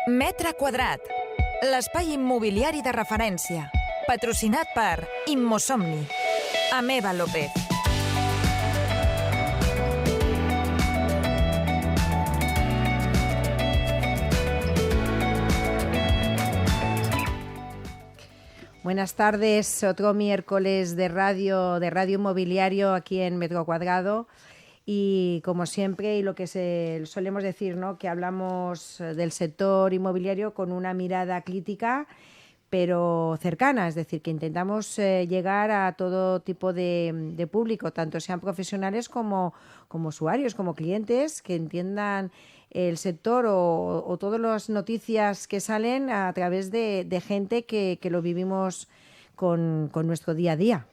Metre quadrat, l'espai immobiliari de referència, patrocinat per Immosomni. Ameva López. Buenas tardes, otro miércoles de radio inmobiliario aquí en Metro Cuadrado. Y como siempre, y lo que solemos decir, ¿no?, que hablamos del sector inmobiliario con una mirada crítica, pero cercana, es decir, que intentamos llegar a todo tipo de público, tanto sean profesionales como usuarios, como clientes, que entiendan el sector o todas las noticias que salen a través de gente que lo vivimos con nuestro día a día.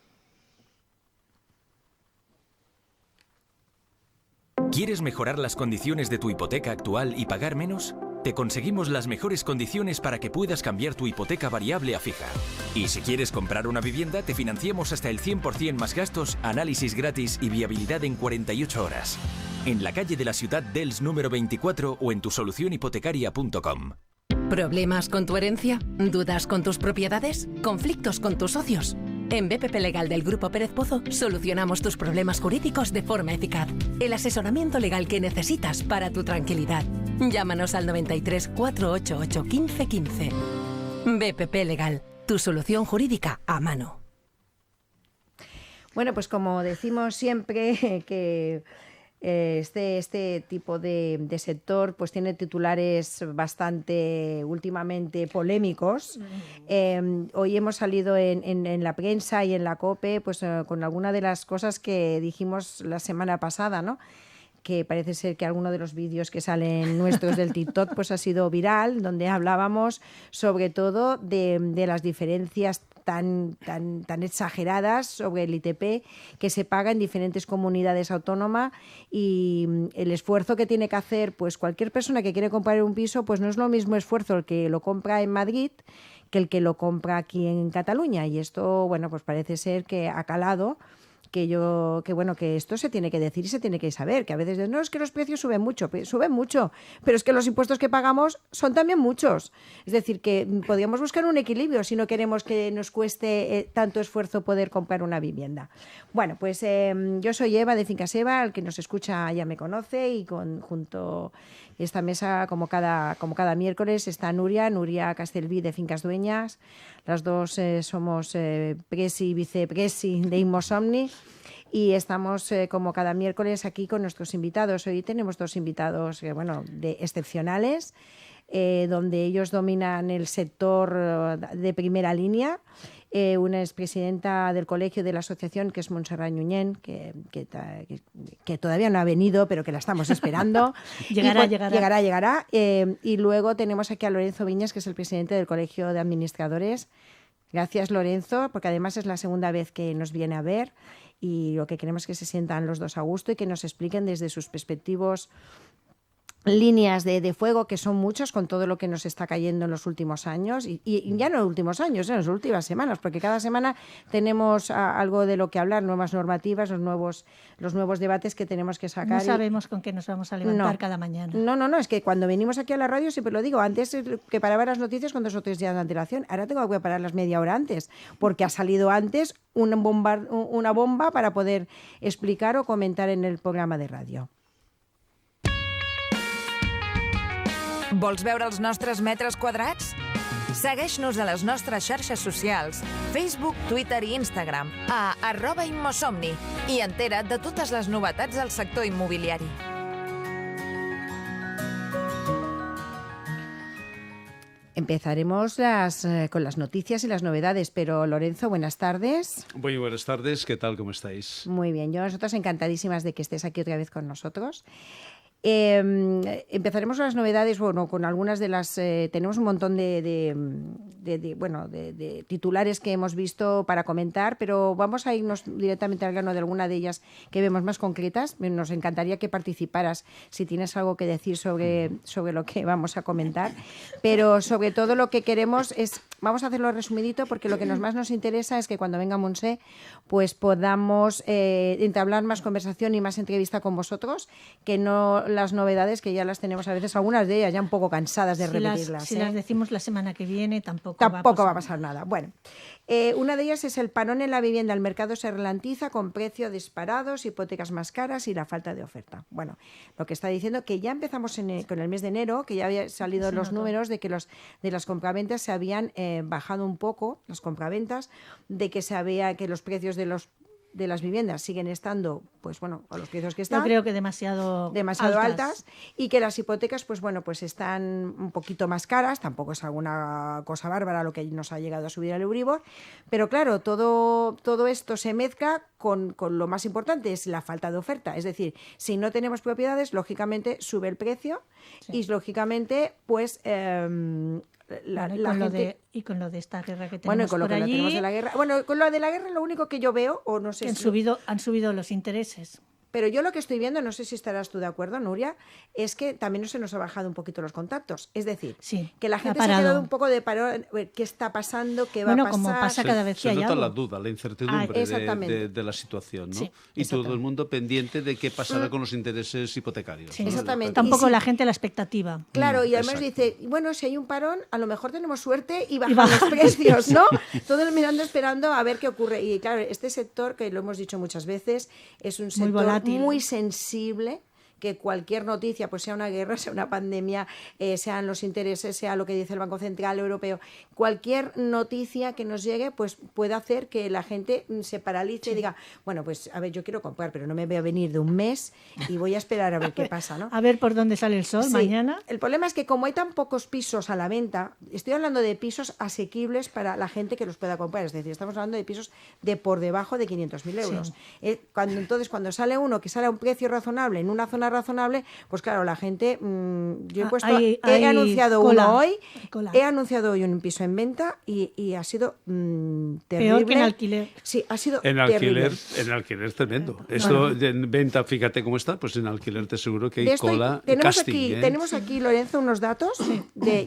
¿Quieres mejorar las condiciones de tu hipoteca actual y pagar menos? Te conseguimos las mejores condiciones para que puedas cambiar tu hipoteca variable a fija. Y si quieres comprar una vivienda, te financiamos hasta el 100% más gastos, análisis gratis y viabilidad en 48 horas. En la calle de la Ciudad d'Elx número 24 o en tusolucionhipotecaria.com. ¿Problemas con tu herencia? ¿Dudas con tus propiedades? ¿Conflictos con tus socios? En BPP Legal del Grupo Pérez Pozo solucionamos tus problemas jurídicos de forma eficaz. El asesoramiento legal que necesitas para tu tranquilidad. Llámanos al 93 488 1515. BPP Legal, tu solución jurídica a mano. Bueno, pues como decimos siempre que este tipo de sector pues tiene titulares bastante últimamente polémicos. Hoy hemos salido en la prensa y en la COPE pues con alguna de las cosas que dijimos la semana pasada, ¿no? Que parece ser que alguno de los vídeos que salen nuestros del TikTok pues ha sido viral, donde hablábamos sobre todo de las diferencias tan exageradas sobre el ITP que se paga en diferentes comunidades autónomas y el esfuerzo que tiene que hacer pues cualquier persona que quiere comprar un piso, pues no es lo mismo esfuerzo el que lo compra en Madrid que el que lo compra aquí en Cataluña, y esto, bueno, pues parece ser que ha calado. Que esto se tiene que decir y se tiene que saber, que a veces no, es que los precios suben mucho, pero es que los impuestos que pagamos son también muchos. Es decir, que podríamos buscar un equilibrio si no queremos que nos cueste tanto esfuerzo poder comprar una vivienda. Bueno, pues yo soy Eva de Fincas Eva, el que nos escucha ya me conoce, y junto a esta mesa, como cada miércoles, está Nuria Castelví de Fincas Dueñas. Las dos somos presi y vicepresi de Immosomni. Y estamos como cada miércoles aquí con nuestros invitados. Hoy tenemos dos invitados excepcionales, donde ellos dominan el sector de primera línea. Una es presidenta del colegio de la asociación, que es Montserrat Ñuñén, que todavía no ha venido, pero que la estamos esperando. Llegará. Y luego tenemos aquí a Lorenzo Viñas, que es el presidente del colegio de administradores. Gracias, Lorenzo, porque además es la segunda vez que nos viene a ver, y lo que queremos es que se sientan los dos a gusto y que nos expliquen desde sus perspectivas líneas de fuego, que son muchos con todo lo que nos está cayendo en los últimos años, y ya no en los últimos años, en las últimas semanas, porque cada semana tenemos algo de lo que hablar, nuevas normativas, los nuevos debates que tenemos que sacar. No sabemos con qué nos vamos a levantar cada mañana. No, es que cuando venimos aquí a la radio, siempre lo digo, antes preparaba las noticias con 2 o 3 días de antelación, ahora tengo que prepararlas media hora antes, porque ha salido antes una bomba para poder explicar o comentar en el programa de radio. Vols veure els nostres metres quadrats? Segueix-nos a les nostres xarxes socials, Facebook, Twitter i Instagram, a @Immosomni, i entera't de totes les novetats del sector inmobiliari. Empezaremos con las noticias y las novedades, pero Lorenzo, buenas tardes. Muy buenas tardes, ¿qué tal? ¿Cómo estáis? Muy bien, nosotros encantadísimas de que estés aquí otra vez con nosotros. Empezaremos con las novedades, con algunas de las... tenemos un montón de de titulares que hemos visto para comentar, pero vamos a irnos directamente al grano de alguna de ellas que vemos más concretas. Nos encantaría que participaras si tienes algo que decir sobre lo que vamos a comentar, pero sobre todo lo que queremos es, vamos a hacerlo resumidito porque lo que más nos interesa es que cuando venga Montse pues podamos entablar más conversación y más entrevista con vosotros, que no las novedades que ya las tenemos a veces, algunas de ellas ya un poco cansadas de repetirlas. Si las decimos la semana que viene tampoco va a pasar nada. Bueno, una de ellas es el parón en la vivienda. El mercado se ralentiza con precios disparados, hipotecas más caras y la falta de oferta. Bueno, lo que está diciendo que ya empezamos con el mes de enero, que ya habían salido los números de que de las compraventas se habían bajado un poco, las compraventas, de que los precios de las viviendas siguen estando, pues bueno, a los precios que están. Yo creo que demasiado altas, y que las hipotecas, pues bueno, pues están un poquito más caras. Tampoco es alguna cosa bárbara lo que nos ha llegado a subir el Euribor, pero claro, todo esto se mezcla con lo más importante, es la falta de oferta. Es decir, si no tenemos propiedades, lógicamente sube el precio, sí. Y lógicamente, pues y con lo de esta guerra que tenemos con lo por que allí, tenemos de la guerra. Bueno, con lo de la guerra lo único que yo veo, o no sé que han subido los intereses. Pero yo lo que estoy viendo, no sé si estarás tú de acuerdo, Nuria, es que también se nos ha bajado un poquito los contactos. Es decir, sí, que la gente se ha quedado un poco de parón, ¿qué está pasando? ¿Qué va a pasar? Como pasa cada vez que hay algo. Se nota la duda, la incertidumbre de la situación, ¿no? Sí, y todo el mundo pendiente de qué pasará con los intereses hipotecarios. Sí, ¿no? Exactamente. Tampoco la gente la expectativa. Claro, y además dice, bueno, si hay un parón, a lo mejor tenemos suerte y bajan los precios, ¿no? Todos mirando, esperando a ver qué ocurre. Y claro, este sector, que lo hemos dicho muchas veces, es un sector muy sensible, que cualquier noticia, pues sea una guerra, sea una pandemia, sean los intereses, sea lo que dice el Banco Central Europeo, cualquier noticia que nos llegue, pues puede hacer que la gente se paralice y diga, bueno, pues a ver, yo quiero comprar, pero no me veo venir de un mes y voy a esperar a ver qué pasa, ¿no? A ver por dónde sale el sol mañana. El problema es que como hay tan pocos pisos a la venta, estoy hablando de pisos asequibles para la gente que los pueda comprar, es decir, estamos hablando de pisos de por debajo de 500.000 euros. Sí. Cuando sale uno que sale a un precio razonable en una zona razonable, pues claro, la gente, yo he puesto, he anunciado uno hoy, he anunciado hoy un piso en venta y ha sido terrible. Peor que en alquiler. Sí, ha sido terrible. En alquiler es tremendo. Esto en venta, fíjate cómo está, pues en alquiler te aseguro que hay cola. Tenemos aquí, Lorenzo, unos datos,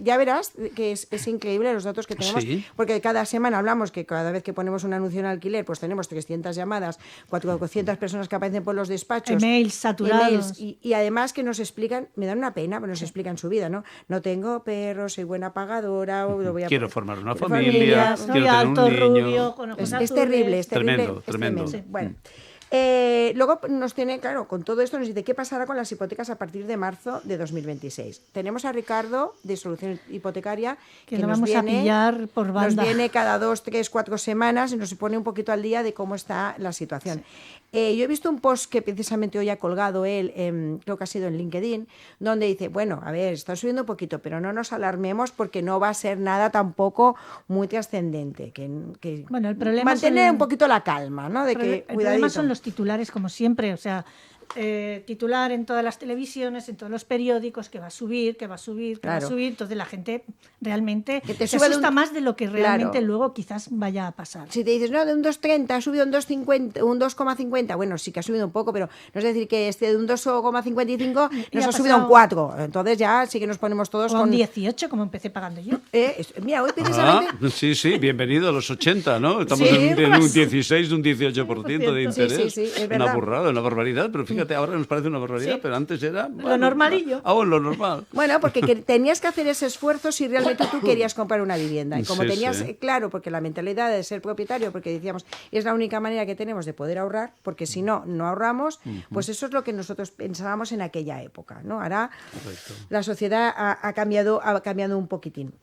ya verás que es increíble los datos que tenemos, porque cada semana hablamos que cada vez que ponemos un anuncio en alquiler, pues tenemos 300 llamadas, 400 personas que aparecen por los despachos. Emails saturados. Y además que nos explican, me dan una pena, pero nos explican su vida, ¿no? No tengo perros, soy buena pagadora, quiero formar una familia, soy alto, rubio, con ojos azules. Es terrible. Tremendo. Sí. Bueno. Luego nos tiene, claro, con todo esto nos dice qué pasará con las hipotecas a partir de marzo de 2026. Tenemos a Ricardo de Solución Hipotecaria que nos vamos a pillar por banda. Nos viene cada 2, 3, 4 semanas y nos pone un poquito al día de cómo está la situación. Sí. Yo he visto un post que precisamente hoy ha colgado él, creo que ha sido en LinkedIn, donde dice, bueno, a ver, está subiendo un poquito, pero no nos alarmemos porque no va a ser nada tampoco muy trascendente. Bueno, el problema mantener un poquito la calma, ¿no? El problema son los titulares, como siempre, o sea, titular en todas las televisiones, en todos los periódicos, que va a subir, que va a subir, que va a subir. Entonces la gente realmente se asusta más de lo que realmente luego quizás vaya a pasar. Si te dices, no, de un 2,30 ha subido un 2,50, un 2,50, bueno, sí que ha subido un poco, pero no es decir que de un 2,55 nos ha subido a un 4. Entonces ya sí que nos ponemos todos con... un 18, como empecé pagando yo. Mira, hoy precisamente... Sí, bienvenido a los 80, ¿no? Estamos en un 16, un 18% de interés. Sí, es verdad. Una burrada, una barbaridad, pero fíjate, ahora nos parece una barbaridad, pero antes era... Lo normalillo. Lo normal. Bueno, porque tenías que hacer ese esfuerzo si realmente tú querías comprar una vivienda. Y como tenías claro, porque la mentalidad de ser propietario, porque decíamos, es la única manera que tenemos de poder ahorrar, porque si no ahorramos, pues eso es lo que nosotros pensábamos en aquella época, ¿no? Ahora la sociedad ha cambiado un poquitín.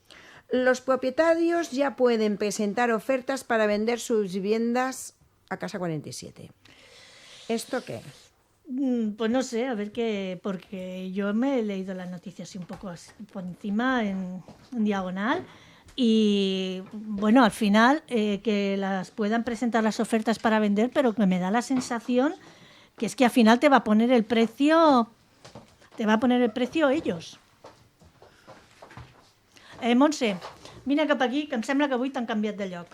Los propietarios ya pueden presentar ofertas para vender sus viviendas a Casa 47. ¿Esto qué? Pues no sé, a ver qué, porque yo me he leído las noticias un poco por encima, en diagonal, y bueno, al final que las puedan presentar las ofertas para vender, pero que me da la sensación que es que al final te va a poner el precio ellos. Montse, vine cap aquí, que em sembla que avui t'han canviat de lloc.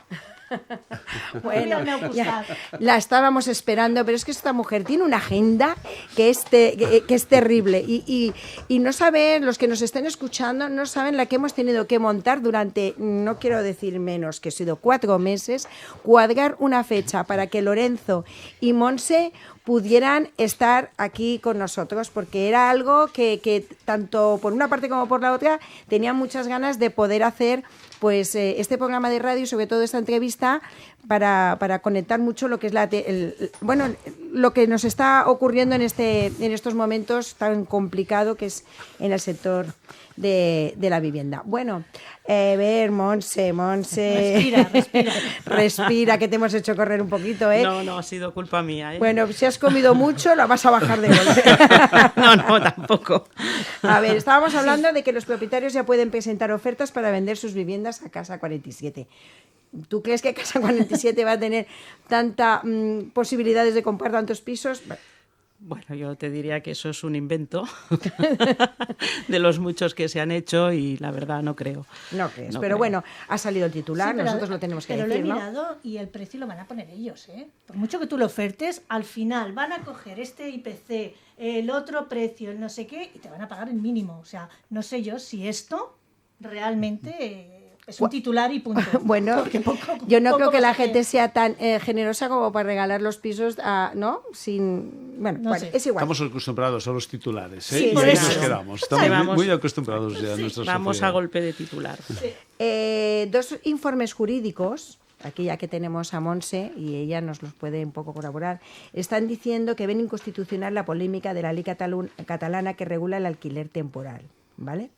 Bueno, Al meu costat. la estábamos esperando, pero es que esta mujer tiene una agenda que es terrible y no saben, los que nos estén escuchando, no saben la que hemos tenido que montar durante, no quiero decir menos, que ha sido 4 meses, cuadrar una fecha para que Lorenzo y Monse pudieran estar aquí con nosotros, porque era algo que tanto por una parte como por la otra tenían muchas ganas de poder hacer pues este programa de radio y sobre todo esta entrevista para conectar mucho lo que es lo que nos está ocurriendo en estos momentos tan complicado que es en el sector de la vivienda. Bueno, ver, Monse. Respira. Respira, que te hemos hecho correr un poquito, ¿eh? No, ha sido culpa mía, ¿eh? Bueno, si has comido mucho, la vas a bajar de golpe. No, tampoco. A ver, estábamos hablando de que los propietarios ya pueden presentar ofertas para vender sus viviendas a Casa 47. ¿Tú crees que Casa 47 va a tener tantas posibilidades de comprar tantos pisos? Bueno, yo te diría que eso es un invento de los muchos que se han hecho y la verdad no creo. No crees, No pero creo. bueno, ha salido el titular, Sí, pero- nosotros lo tenemos que pero decir, lo he ¿no? mirado y el precio lo van a poner ellos, ¿eh? Por mucho que tú lo ofertes, al final van a coger este IPC, el otro precio, el no sé qué, y te van a pagar el mínimo. O sea, no sé yo si esto realmente es un titular y punto. Bueno, Porque yo no poco creo que vas a la hacer. gente sea tan generosa como para regalar los pisos, ¿no? Sin... Bueno, No sé. es igual. Estamos acostumbrados a los titulares, ¿eh? Sí, y por ahí eso. nos quedamos. Estamos Vamos. muy acostumbrados ya a nuestra Vamos sociedad. a golpe de titular. 2 informes jurídicos, aquí ya que tenemos a Monse y ella nos los puede un poco colaborar, están diciendo que ven inconstitucional la polémica de la ley catalana que regula el alquiler temporal, ¿vale?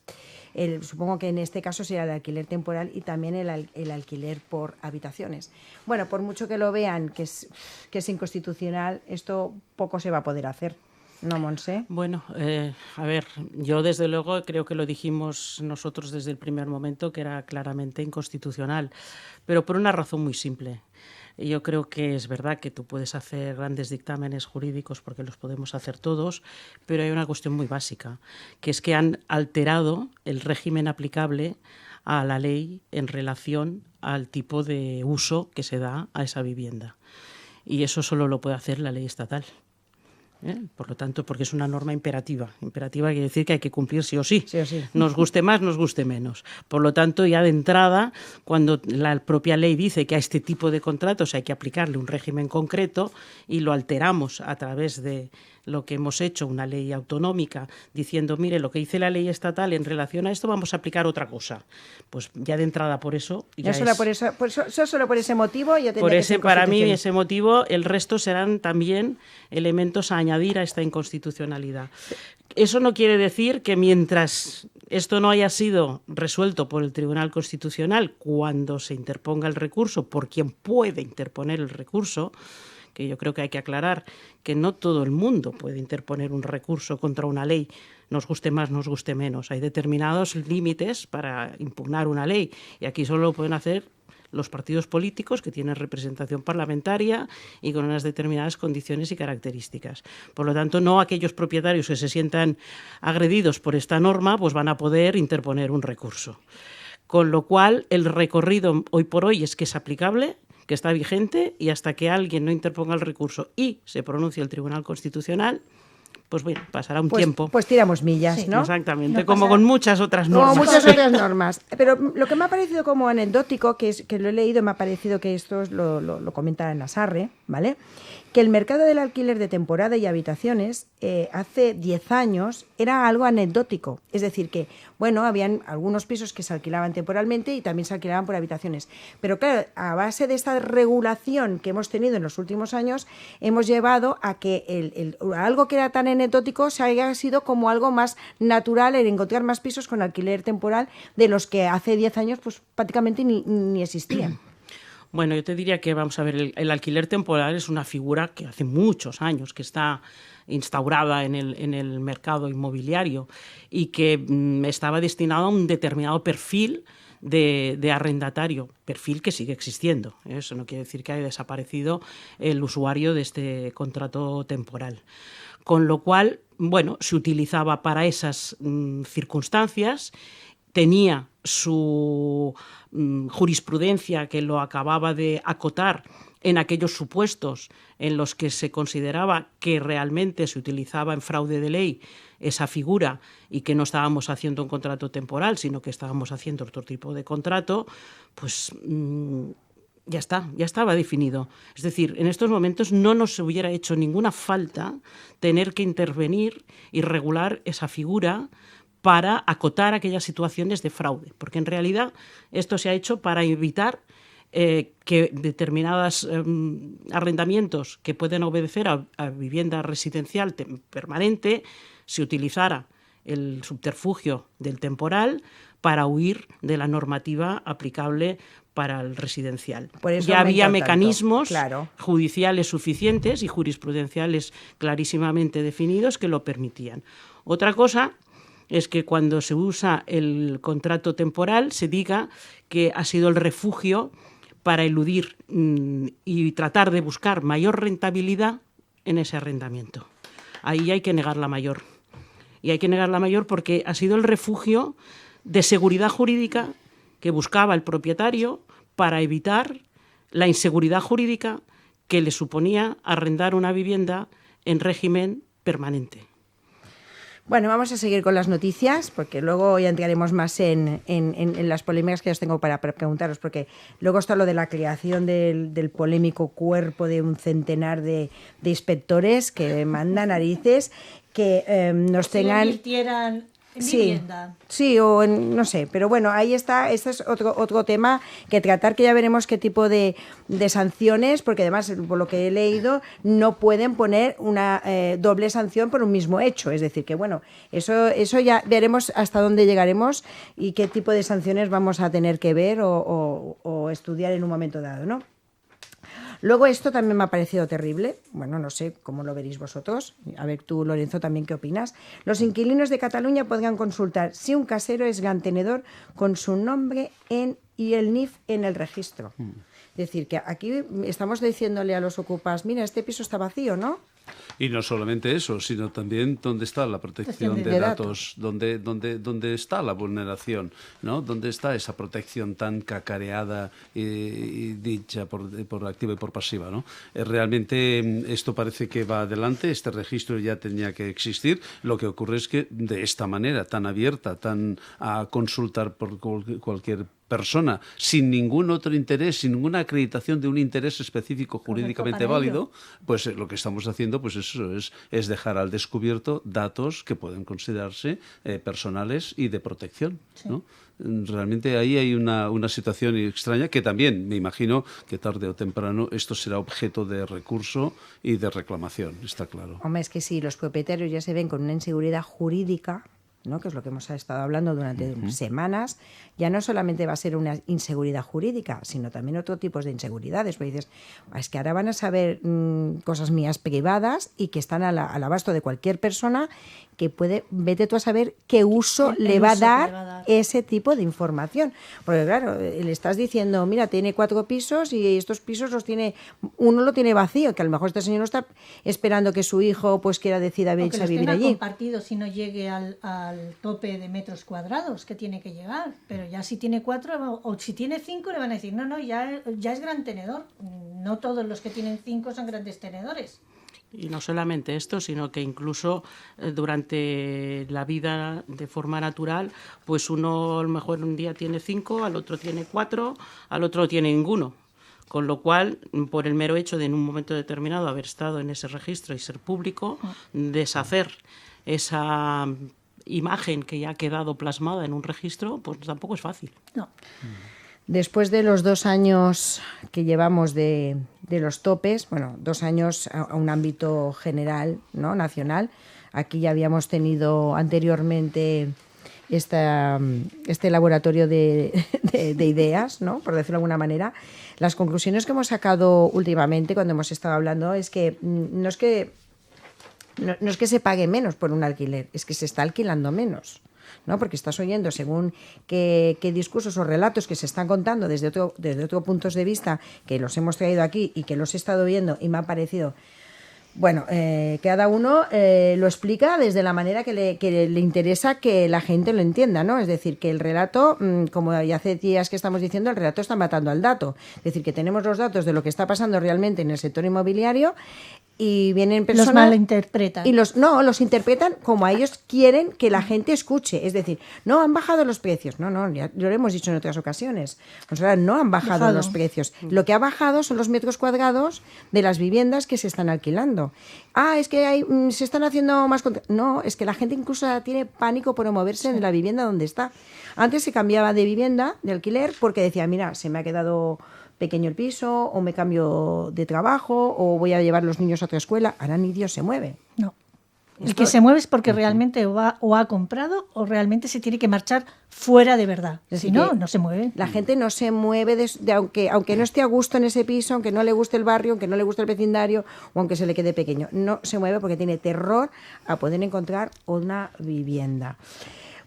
Supongo que en este caso será el alquiler temporal y también el alquiler por habitaciones. Bueno, por mucho que lo vean que es inconstitucional, esto poco se va a poder hacer, ¿no, Monse? Bueno, a ver, yo desde luego creo que lo dijimos nosotros desde el primer momento que era claramente inconstitucional, pero por una razón muy simple. Yo creo que es verdad que tú puedes hacer grandes dictámenes jurídicos porque los podemos hacer todos, pero hay una cuestión muy básica, que es que han alterado el régimen aplicable a la ley en relación al tipo de uso que se da a esa vivienda. Y eso solo lo puede hacer la ley estatal. Por lo tanto, porque es una norma imperativa. Imperativa quiere decir que hay que cumplir sí o sí. Sí o sí. Nos guste más, nos guste menos. Por lo tanto, ya de entrada, cuando la propia ley dice que a este tipo de contratos hay que aplicarle un régimen concreto y lo alteramos a través de lo que hemos hecho, una ley autonómica, diciendo, mire, lo que dice la ley estatal en relación a esto vamos a aplicar otra cosa. Pues ya de entrada por eso... Ya Solo por ese motivo ya tendría por que ese, ser para mí, inconstitucional. ese motivo, el resto serán también elementos a añadir a esta inconstitucionalidad. Eso no quiere decir que mientras esto no haya sido resuelto por el Tribunal Constitucional, cuando se interponga el recurso, por quien puede interponer el recurso, que yo creo que hay que aclarar que no todo el mundo puede interponer un recurso contra una ley, nos guste más, nos guste menos. Hay determinados límites para impugnar una ley y aquí solo lo pueden hacer los partidos políticos que tienen representación parlamentaria y con unas determinadas condiciones y características. Por lo tanto, no aquellos propietarios que se sientan agredidos por esta norma pues van a poder interponer un recurso. Con lo cual, el recorrido hoy por hoy es que es aplicable, que está vigente y hasta que alguien no interponga el recurso y se pronuncie el Tribunal Constitucional, pues bueno, pasará un tiempo. Pues tiramos millas, Sí. ¿no? Exactamente, No como pasa- con muchas otras Como normas. muchas otras normas. Pero lo que me ha parecido como anecdótico, que lo he leído, me ha parecido que esto lo comenta en Asarre, ¿vale? Que el mercado del alquiler de temporada y habitaciones hace 10 años era algo anecdótico. Es decir, que, bueno, habían algunos pisos que se alquilaban temporalmente y también se alquilaban por habitaciones. Pero claro, a base de esta regulación que hemos tenido en los últimos años, hemos llevado a que algo que era tan anecdótico se haya sido como algo más natural, el encontrar más pisos con alquiler temporal de los que hace 10 años pues prácticamente ni existían. Bueno, yo te diría que, vamos a ver, el alquiler temporal es una figura que hace muchos años que está instaurada en el mercado inmobiliario y que estaba destinado a un determinado perfil de arrendatario, perfil que sigue existiendo. Eso no quiere decir que haya desaparecido el usuario de este contrato temporal. Con lo cual, bueno, se utilizaba para esas circunstancias tenía su jurisprudencia que lo acababa de acotar en aquellos supuestos en los que se consideraba que realmente se utilizaba en fraude de ley esa figura y que no estábamos haciendo un contrato temporal, sino que estábamos haciendo otro tipo de contrato, pues ya estaba definido. Es decir, en estos momentos no nos hubiera hecho ninguna falta tener que intervenir y regular esa figura para acotar aquellas situaciones de fraude, porque en realidad esto se ha hecho para evitar que determinados arrendamientos que pueden obedecer a vivienda residencial permanente se utilizara el subterfugio del temporal para huir de la normativa aplicable para el residencial. Ya había mecanismos judiciales suficientes y jurisprudenciales clarísimamente definidos que lo permitían. Otra cosa es que cuando se usa el contrato temporal se diga que ha sido el refugio para eludir y tratar de buscar mayor rentabilidad en ese arrendamiento. Ahí hay que negar la mayor. Y hay que negar la mayor porque ha sido el refugio de seguridad jurídica que buscaba el propietario para evitar la inseguridad jurídica que le suponía arrendar una vivienda en régimen permanente. Bueno, vamos a seguir con las noticias, porque luego ya entraremos más en las polémicas que os tengo para preguntaros, porque luego está lo de la creación del polémico cuerpo de un centenar de inspectores que mandan narices que nos tengan... vivienda. Sí, o no sé, pero bueno, ahí está, este es otro tema que tratar, que ya veremos qué tipo de sanciones, porque además, por lo que he leído, no pueden poner una doble sanción por un mismo hecho, es decir, que bueno, eso ya veremos hasta dónde llegaremos y qué tipo de sanciones vamos a tener que ver o estudiar en un momento dado, ¿no? Luego esto también me ha parecido terrible, bueno, no sé cómo lo veréis vosotros, a ver tú, Lorenzo, también qué opinas. Los inquilinos de Cataluña podrán consultar si un casero es gran tenedor con su nombre y el NIF en el registro. Es decir, que aquí estamos diciéndole a los ocupas, mira, este piso está vacío, ¿no? Y no solamente eso, sino también dónde está la protección de datos, dónde está la vulneración, ¿no? Dónde está esa protección tan cacareada y dicha por activa y por pasiva, ¿no? Realmente esto parece que va adelante, este registro ya tenía que existir. Lo que ocurre es que de esta manera tan abierta, tan a consultar por cualquier persona, sin ningún otro interés, sin ninguna acreditación de un interés específico jurídicamente válido, pues lo que estamos haciendo pues eso es dejar al descubierto datos que pueden considerarse personales y de protección, sí, ¿no? Realmente ahí hay una situación extraña que también me imagino que tarde o temprano esto será objeto de recurso y de reclamación, está claro. Hombre, es que si los propietarios ya se ven con una inseguridad jurídica, ¿no?, que es lo que hemos estado hablando durante semanas, ya no solamente va a ser una inseguridad jurídica, sino también otro tipo de inseguridades. Porque dices, es que ahora van a saber cosas mías privadas y que están al abasto de cualquier persona que puede, vete tú a saber qué uso le va a dar ese tipo de información. Porque claro, le estás diciendo, mira, tiene 4 pisos y estos pisos uno lo tiene vacío, que a lo mejor este señor no está esperando que su hijo pues decida irse a vivir allí. Compartido si no llegue al tope de metros cuadrados que tiene que llegar, pero ya si tiene 4 o si tiene 5 le van a decir, no, ya es gran tenedor. No todos los que tienen 5 son grandes tenedores. Y no solamente esto, sino que incluso durante la vida de forma natural, pues uno a lo mejor un día tiene 5, al otro tiene 4, al otro no tiene ninguno. Con lo cual, por el mero hecho de en un momento determinado haber estado en ese registro y ser público, deshacer esa imagen que ya ha quedado plasmada en un registro, pues tampoco es fácil. No. Después de los 2 años que llevamos de los topes, bueno, 2 años a un ámbito general, ¿no?, nacional, aquí ya habíamos tenido anteriormente este laboratorio de ideas, ¿no?, por decirlo de alguna manera. Las conclusiones que hemos sacado últimamente cuando hemos estado hablando es que no es que se pague menos por un alquiler, es que se está alquilando menos, ¿no? Porque estás oyendo según qué discursos o relatos que se están contando desde otro puntos de vista, que los hemos traído aquí y que los he estado viendo y me ha parecido Bueno, cada uno lo explica desde la manera que le interesa que la gente lo entienda, ¿no? Es decir, que el relato, como ya hace días que estamos diciendo, el relato está matando al dato. Es decir, que tenemos los datos de lo que está pasando realmente en el sector inmobiliario y vienen personas... Los malinterpretan. Y los interpretan como a ellos quieren que la gente escuche. Es decir, no, han bajado los precios. No, ya lo hemos dicho en otras ocasiones. O sea, no han bajado los precios. Lo que ha bajado son los metros cuadrados de las viviendas que se están alquilando. Es que se están haciendo más... No, es que la gente incluso tiene pánico por moverse en la vivienda donde está. Antes se cambiaba de vivienda, de alquiler, porque decía, mira, se me ha quedado pequeño el piso, o me cambio de trabajo, o voy a llevar los niños a otra escuela. Ahora ni Dios se mueve. No. El que se mueve es porque realmente o ha comprado o realmente se tiene que marchar fuera de verdad. Si no, no se mueve. La gente no se mueve, aunque no esté a gusto en ese piso, aunque no le guste el barrio, aunque no le guste el vecindario o aunque se le quede pequeño. No se mueve porque tiene terror a poder encontrar una vivienda.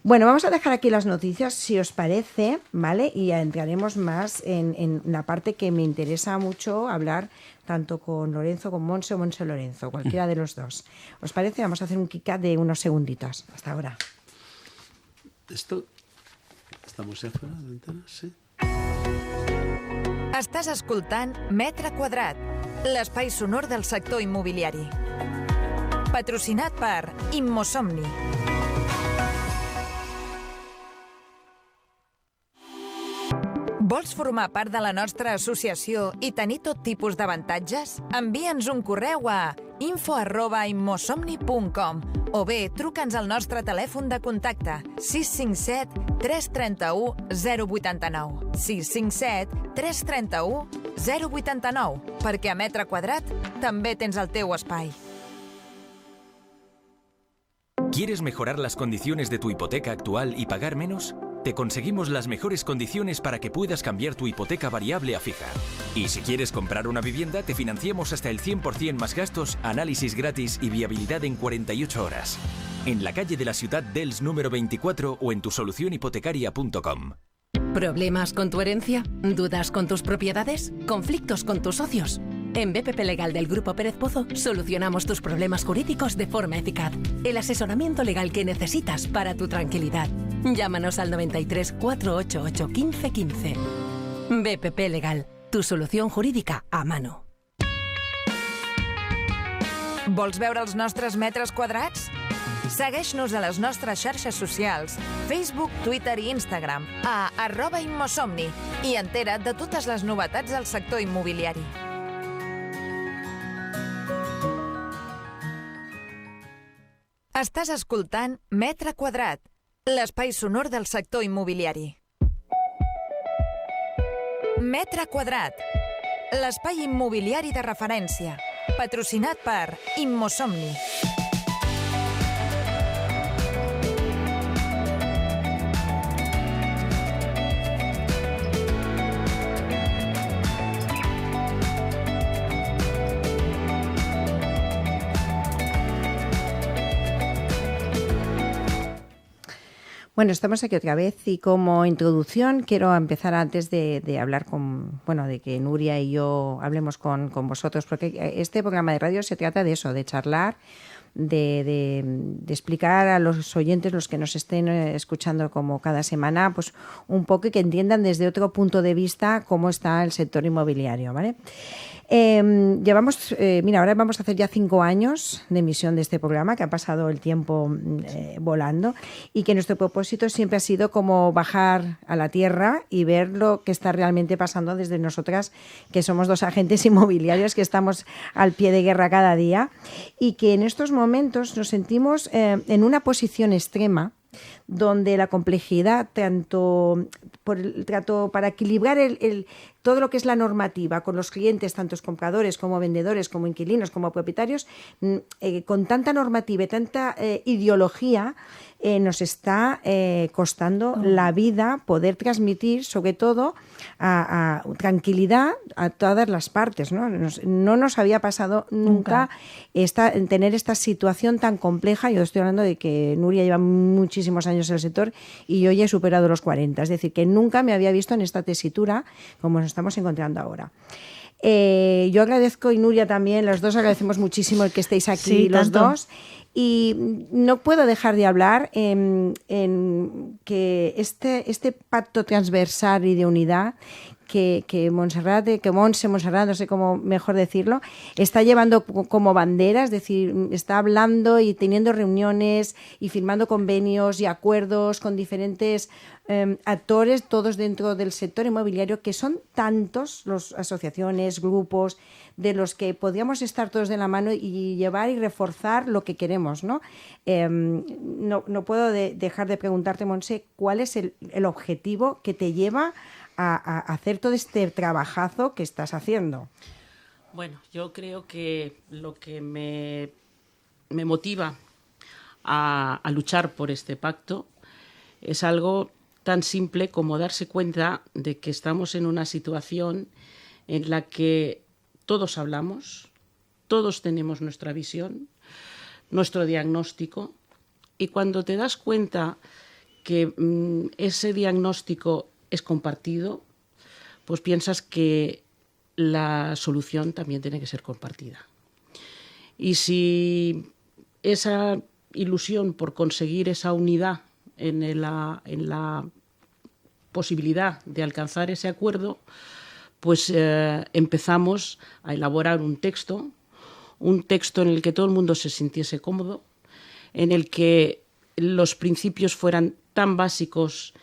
Bueno, vamos a dejar aquí las noticias, si os parece, ¿vale? Y ya entraremos más en la parte que me interesa mucho hablar, tanto con Lorenzo, con Monse o Monse Lorenzo, cualquiera de los dos. ¿Os parece? Vamos a hacer un kick-up de unos segunditos. Hasta ahora. ¿Estamos ya fuera de ventana? Sí. Estàs escoltant Metre Quadrat, l'espai sonor del sector immobiliari. Patrocinat per Immosomni. Vols formar part de la nostra associació i tenir tot tipus d'avantatges? Envia'ns un correu a info@immosomni.com o bé truca'ns al nostre telèfon de contacte 657 331 089 657 331 089 perquè a Metre Quadrat també tens el teu espai. ¿Quieres mejorar las condiciones de tu hipoteca actual y pagar menos? Te conseguimos las mejores condiciones para que puedas cambiar tu hipoteca variable a fija. Y si quieres comprar una vivienda, te financiamos hasta el 100% más gastos, análisis gratis y viabilidad en 48 horas. En la calle de la Ciudad d'Elx número 24 o en tusolucionhipotecaria.com. ¿Problemas con tu herencia? ¿Dudas con tus propiedades? ¿Conflictos con tus socios? En BPP Legal del Grupo Pérez Pozo solucionamos tus problemas jurídicos de forma eficaz. El asesoramiento legal que necesitas para tu tranquilidad. Llámanos al 93 488 1515. BPP Legal, tu solución jurídica a mano. Vols veure els nostres metres quadrats? Segueix-nos a les nostres xarxes socials, Facebook, Twitter i Instagram, a @immosomni, i entera't de totes les novetats del sector immobiliari. Estàs escoltant Metre Quadrat, l'espai sonor del sector immobiliari. Metre Quadrat, l'espai immobiliari de referència, patrocinat per Immosomni. Bueno, estamos aquí otra vez y como introducción quiero empezar antes de hablar de que Nuria y yo hablemos con vosotros, porque este programa de radio se trata de eso, de charlar, de explicar a los oyentes, los que nos estén escuchando como cada semana, pues un poco y que entiendan desde otro punto de vista cómo está el sector inmobiliario, ¿vale? Ahora vamos a hacer ya 5 años de emisión de este programa, que ha pasado el tiempo volando, y que nuestro propósito siempre ha sido como bajar a la tierra y ver lo que está realmente pasando desde nosotras, que somos 2 agentes inmobiliarios que estamos al pie de guerra cada día, y que en estos momentos nos sentimos en una posición extrema, donde la complejidad, tanto para equilibrar todo lo que es la normativa con los clientes, tantos compradores como vendedores, como inquilinos, como propietarios, con tanta normativa y tanta ideología, nos está costando la vida poder transmitir, sobre todo, a tranquilidad a todas las partes, ¿no? No nos había pasado nunca tener esta situación tan compleja. Yo estoy hablando de que Nuria lleva muchísimos años en el sector y yo ya he superado los 40. Es decir, que nunca me había visto en esta tesitura como nos estamos encontrando ahora. Yo agradezco, y Nuria también, los dos agradecemos muchísimo el que estéis aquí, Sí, los tanto. dos. Y no puedo dejar de hablar en que este pacto transversal y de unidad que Montserrat, no sé cómo mejor decirlo, está llevando como bandera, es decir, está hablando y teniendo reuniones y firmando convenios y acuerdos con diferentes actores, todos dentro del sector inmobiliario, que son tantos, las asociaciones, grupos, de los que podríamos estar todos de la mano y llevar y reforzar lo que queremos, ¿no? No puedo dejar de preguntarte, Montse, ¿cuál es el objetivo que te lleva a hacer todo este trabajazo que estás haciendo? Bueno, yo creo que lo que me motiva a luchar por este pacto es algo tan simple como darse cuenta de que estamos en una situación en la que todos hablamos, todos tenemos nuestra visión, nuestro diagnóstico, y cuando te das cuenta que ese diagnóstico es compartido, pues piensas que la solución también tiene que ser compartida. Y si esa ilusión por conseguir esa unidad en la posibilidad de alcanzar ese acuerdo, pues empezamos a elaborar un texto en el que todo el mundo se sintiese cómodo, en el que los principios fueran tan básicos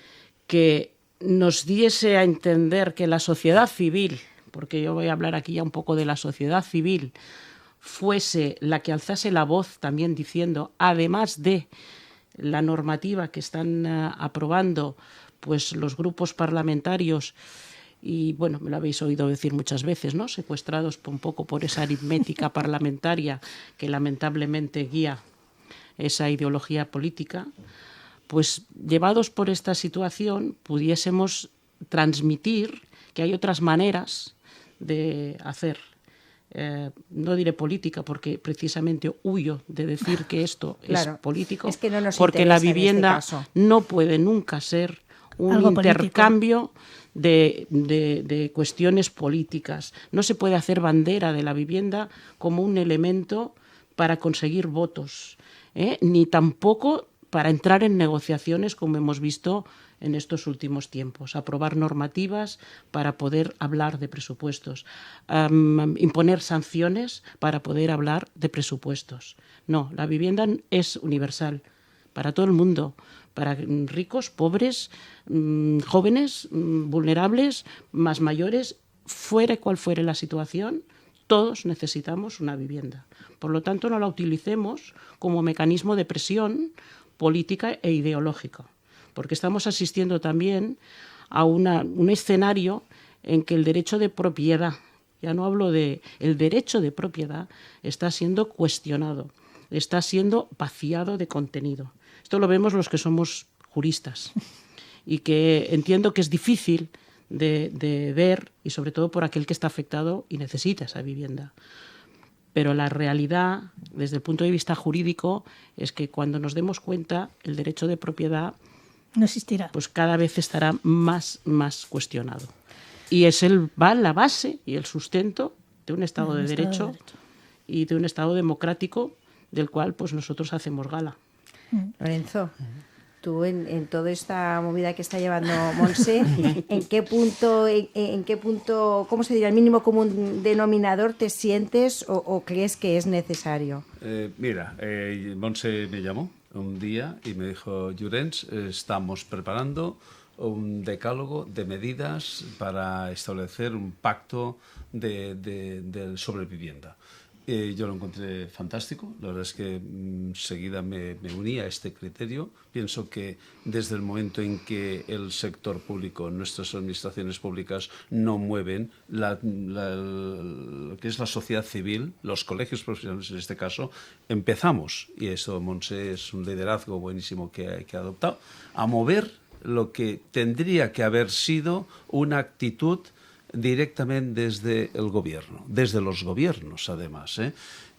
que nos diese a entender que la sociedad civil, porque yo voy a hablar aquí ya un poco de la sociedad civil, fuese la que alzase la voz también diciendo, además de la normativa que están aprobando pues los grupos parlamentarios, y bueno, me lo habéis oído decir muchas veces, ¿no? Secuestrados un poco por esa aritmética parlamentaria que lamentablemente guía esa ideología política, pues llevados por esta situación pudiésemos transmitir que hay otras maneras de hacer. No diré política porque precisamente huyo de decir que esto Claro, es político, es que no nos porque la interesa en vivienda este caso. no puede nunca ser un Algo político. intercambio de cuestiones políticas. No se puede hacer bandera de la vivienda como un elemento para conseguir votos, ni tampoco para entrar en negociaciones como hemos visto en estos últimos tiempos, aprobar normativas para poder hablar de presupuestos, imponer sanciones para poder hablar de presupuestos. No, la vivienda es universal para todo el mundo, para ricos, pobres, jóvenes, vulnerables, más mayores, fuera cual fuere la situación, todos necesitamos una vivienda. Por lo tanto, no la utilicemos como mecanismo de presión política e ideológico, porque estamos asistiendo también a un escenario en que el derecho de propiedad, ya no hablo de el derecho de propiedad, está siendo cuestionado, está siendo vaciado de contenido. Esto lo vemos los que somos juristas y que entiendo que es difícil de ver, y sobre todo por aquel que está afectado y necesita esa vivienda. Pero la realidad, desde el punto de vista jurídico, es que cuando nos demos cuenta, el derecho de propiedad no existirá. Pues cada vez estará más cuestionado. Y va la base y el sustento de un Estado de Derecho y de un Estado democrático del cual pues nosotros hacemos gala. Lorenzo, tú en toda esta movida que está llevando Montse, ¿en qué punto, cómo se diría, el mínimo común denominador te sientes o crees que es necesario? Montse me llamó un día y me dijo, Llorens, estamos preparando un decálogo de medidas para establecer un pacto sobre vivienda. Yo lo encontré fantástico, la verdad es que enseguida me uní a este criterio. Pienso que desde el momento en que el sector público, nuestras administraciones públicas no mueven lo que es la sociedad civil, los colegios profesionales en este caso, empezamos, y eso Montse es un liderazgo buenísimo que ha adoptado, a mover lo que tendría que haber sido una actitud directamente desde el gobierno, desde los gobiernos además.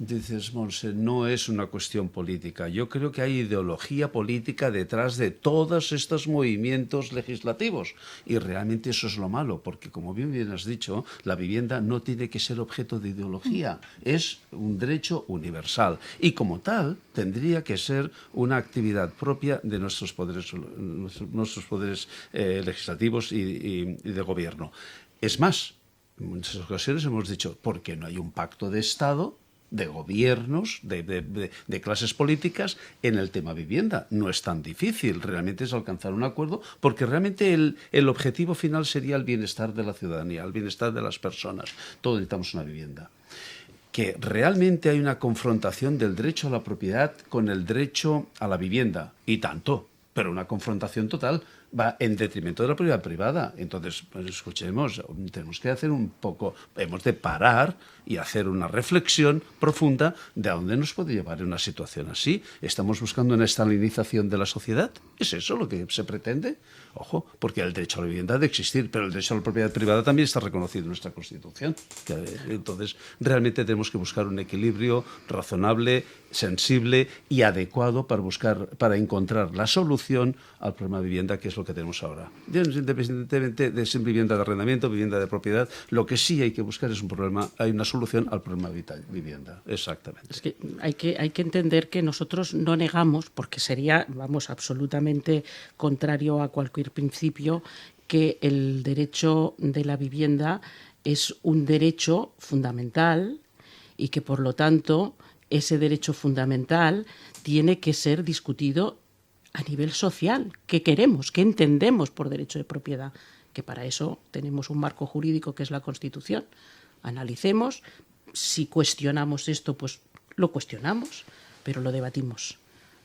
Dices, Monse, no es una cuestión política. Yo creo que hay ideología política detrás de todos estos movimientos legislativos y realmente eso es lo malo, porque como bien has dicho, la vivienda no tiene que ser objeto de ideología, es un derecho universal y como tal tendría que ser una actividad propia de nuestros poderes legislativos y de gobierno. Es más, en muchas ocasiones hemos dicho, ¿por qué no hay un pacto de Estado, de gobiernos, de clases políticas en el tema vivienda? No es tan difícil, realmente es alcanzar un acuerdo, porque realmente el objetivo final sería el bienestar de la ciudadanía, el bienestar de las personas. Todos necesitamos una vivienda. Que realmente hay una confrontación del derecho a la propiedad con el derecho a la vivienda, y tanto, pero una confrontación total va en detrimento de la propiedad privada. Entonces, pues, escuchemos, tenemos que hacer un poco, hemos de parar y hacer una reflexión profunda de a dónde nos puede llevar una situación así. ¿Estamos buscando una estalinización de la sociedad? ¿Es eso lo que se pretende? Ojo, porque el derecho a la vivienda ha de existir, pero el derecho a la propiedad privada también está reconocido en nuestra Constitución. Entonces, realmente tenemos que buscar un equilibrio razonable, sensible y adecuado para encontrar la solución al problema de vivienda, que es lo que tenemos ahora. Independientemente de ser vivienda de arrendamiento, vivienda de propiedad, lo que sí hay que buscar es hay una solución al problema de vivienda. Exactamente. Es que hay que entender que nosotros no negamos, porque sería, absolutamente contrario a cualquier principio, que el derecho de la vivienda es un derecho fundamental y que, por lo tanto, ese derecho fundamental tiene que ser discutido a nivel social. ¿Qué queremos? ¿Qué entendemos por derecho de propiedad? Que para eso tenemos un marco jurídico que es la Constitución. Analicemos, si cuestionamos esto, pues lo cuestionamos, pero lo debatimos.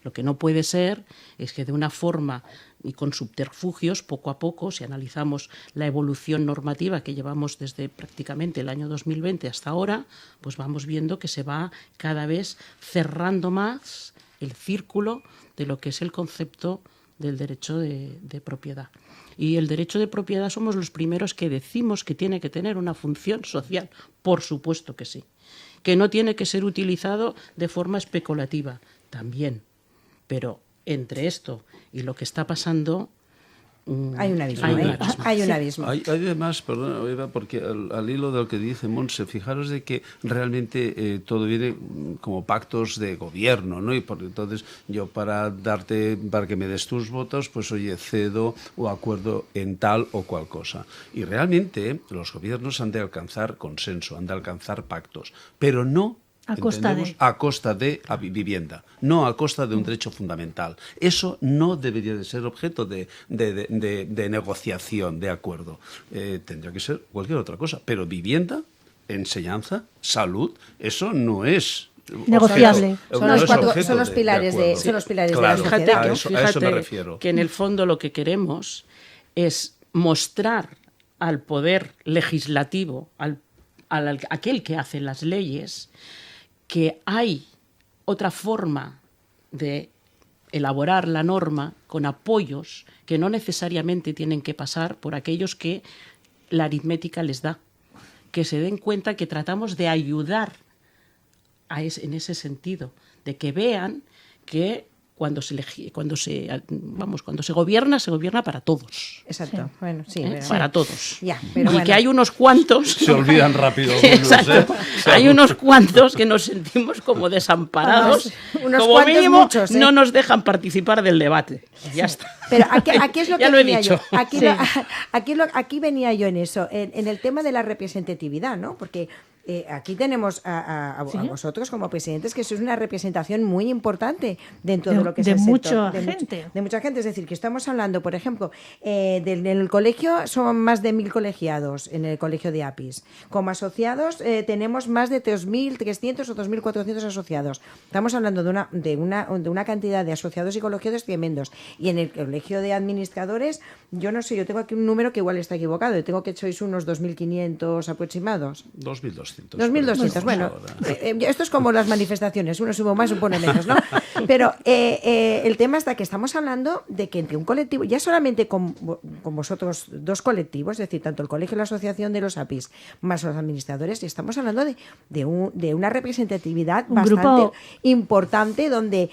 Lo que no puede ser es que de una forma y con subterfugios, poco a poco, si analizamos la evolución normativa que llevamos desde prácticamente el año 2020 hasta ahora, pues vamos viendo que se va cada vez cerrando más el círculo de lo que es el concepto del derecho de propiedad. Y el derecho de propiedad somos los primeros que decimos que tiene que tener una función social. Por supuesto que sí. Que no tiene que ser utilizado de forma especulativa, también. Pero entre esto y lo que está pasando hay un abismo. Hay un abismo. Hay además, perdona, Eva, porque al hilo de lo que dice Monse, fijaros de que realmente todo viene como pactos de gobierno, ¿no? Y entonces yo para que me des tus votos, pues oye, cedo o acuerdo en tal o cual cosa. Y realmente los gobiernos han de alcanzar consenso, han de alcanzar pactos, pero no a costa de vivienda, no a costa de un derecho fundamental. Eso no debería de ser objeto de negociación, de acuerdo. Tendría que ser cualquier otra cosa. Pero vivienda, enseñanza, salud, eso no es negociable. Son los pilares de la sociedad. A eso me refiero. Que en el fondo lo que queremos es mostrar al poder legislativo, aquel que hace las leyes, que hay otra forma de elaborar la norma con apoyos que no necesariamente tienen que pasar por aquellos que la aritmética les da. Que se den cuenta que tratamos de ayudar en ese sentido, de que vean que cuando se gobierna para todos. Exacto. Sí. Bueno, sí, para todos. Ya, pero y que hay unos cuantos... Se olvidan rápido. Exacto. Hay unos cuantos que nos sentimos como desamparados. Como mínimo, muchos, no nos dejan participar del debate. Ya está. Pero aquí es lo que venía yo. Aquí venía yo en eso, en el tema de la representatividad, ¿no? Porque aquí tenemos a vosotros como presidentes, que sois una representación muy importante dentro de lo que es el sector. De mucha gente. Es decir, que estamos hablando, por ejemplo, en el colegio son más de 1.000 colegiados en el colegio de APIS. Como asociados tenemos más de 3.300 o 2.400 asociados. Estamos hablando de una cantidad de asociados y colegiados tremendos. Y en el colegio de administradores, yo no sé, yo tengo aquí un número que igual está equivocado. Tengo que sois unos 2.500 aproximados. 2.200. 2.200. 2.200, bueno, esto es como las manifestaciones, uno sube más, uno pone menos, ¿no? Pero el tema está que estamos hablando de que entre un colectivo, ya solamente con vosotros dos colectivos, es decir, tanto el colegio y la asociación de los APIs, más los administradores, y estamos hablando de una representatividad bastante importante, donde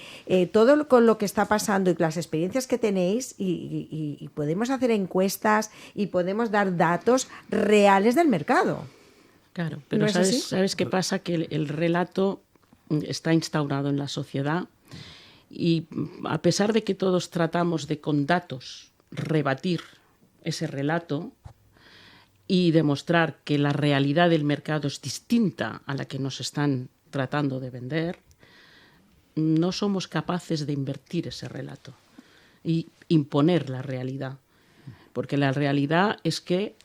todo con lo que está pasando y las experiencias que tenéis, y podemos hacer encuestas y podemos dar datos reales del mercado. Claro, pero ¿No ¿sabes qué pasa? Que el relato está instaurado en la sociedad y a pesar de que todos tratamos de con datos rebatir ese relato y demostrar que la realidad del mercado es distinta a la que nos están tratando de vender, no somos capaces de invertir ese relato y imponer la realidad. Porque la realidad es que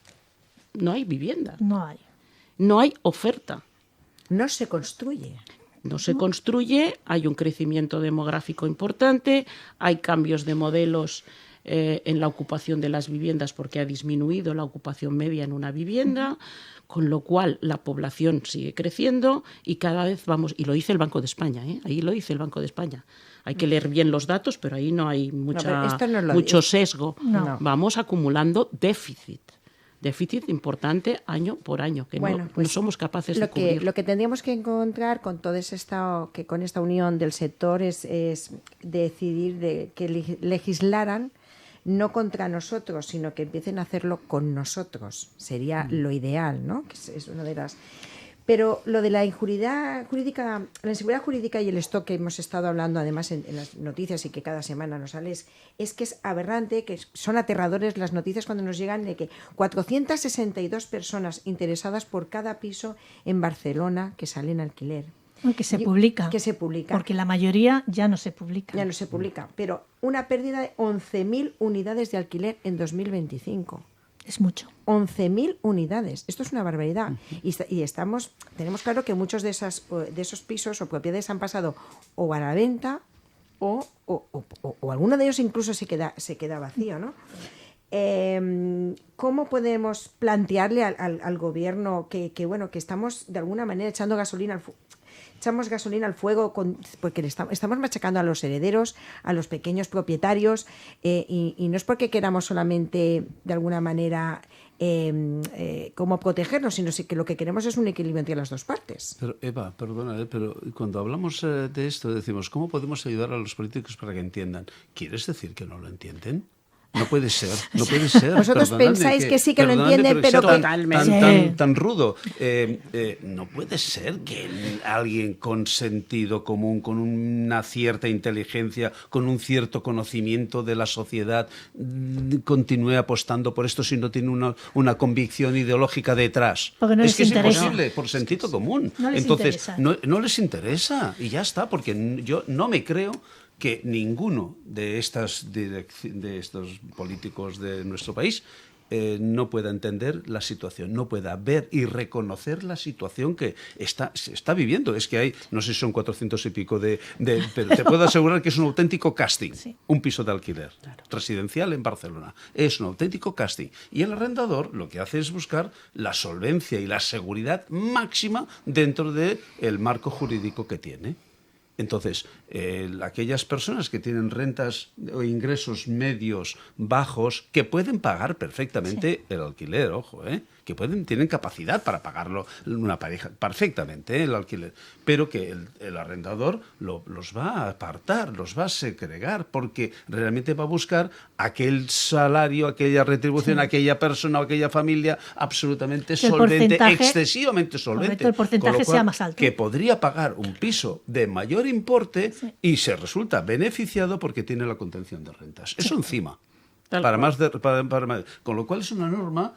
no hay vivienda. No hay. No hay oferta. No se construye. No se construye, hay un crecimiento demográfico importante, hay cambios de modelos en la ocupación de las viviendas porque ha disminuido la ocupación media en una vivienda, con lo cual la población sigue creciendo y cada vez vamos, y lo dice el Banco de España, ahí lo dice el Banco de España. Hay que leer bien los datos, pero ahí no hay mucho sesgo. No. Vamos acumulando déficit importante año por año, que no somos capaces de cubrir. Lo que tendríamos que encontrar con con esta unión del sector es decidir que legislaran no contra nosotros, sino que empiecen a hacerlo con nosotros. Sería lo ideal, ¿no? Que es una de las... Pero lo de la inseguridad jurídica y el stock que hemos estado hablando además en las noticias y que cada semana nos sale es que es aberrante, que son aterradores las noticias cuando nos llegan de que 462 personas interesadas por cada piso en Barcelona que sale en alquiler. Que se publica. Que se publica. Porque la mayoría ya no se publica. Ya no se publica. Pero una pérdida de 11.000 unidades de alquiler en 2025. Es mucho. 11.000 unidades. Esto es una barbaridad. Y tenemos claro que muchos de esos pisos o propiedades han pasado o a la venta o alguno de ellos incluso se queda vacío, ¿no? ¿Cómo podemos plantearle al gobierno que estamos de alguna manera echando gasolina al fuego porque estamos machacando a los herederos, a los pequeños propietarios y no es porque queramos solamente de alguna manera cómo protegernos, sino que lo que queremos es un equilibrio entre las dos partes. Pero Eva, perdona, pero cuando hablamos de esto decimos, ¿cómo podemos ayudar a los políticos para que entiendan? ¿Quieres decir que no lo entienden? No puede ser. Vosotros pensáis que sí que lo entienden, pero que... Tan rudo. No puede ser que alguien con sentido común, con una cierta inteligencia, con un cierto conocimiento de la sociedad, continúe apostando por esto si no tiene una convicción ideológica detrás. Es que es imposible, por sentido común. Entonces, no les interesa y ya está, porque yo no me creo que ninguno de estos políticos de nuestro país no pueda entender la situación, no pueda ver y reconocer la situación que se está viviendo. Es que hay, no sé si son 400 y pico pero te puedo asegurar que es un auténtico casting, un piso de alquiler residencial en Barcelona. Es un auténtico casting. Y el arrendador lo que hace es buscar la solvencia y la seguridad máxima dentro del marco jurídico que tiene. Entonces, aquellas personas que tienen rentas o ingresos medios, bajos, que pueden pagar perfectamente el alquiler, ojo, que tienen capacidad para pagarlo una pareja perfectamente, el alquiler, pero que el arrendador los va a apartar, los va a segregar, porque realmente va a buscar aquel salario, aquella retribución, aquella persona o aquella familia absolutamente solvente, excesivamente solvente. El porcentaje sea más alto. Que podría pagar un piso de mayor importe y se resulta beneficiado porque tiene la contención de rentas. Eso encima. Para más. Con lo cual es una norma,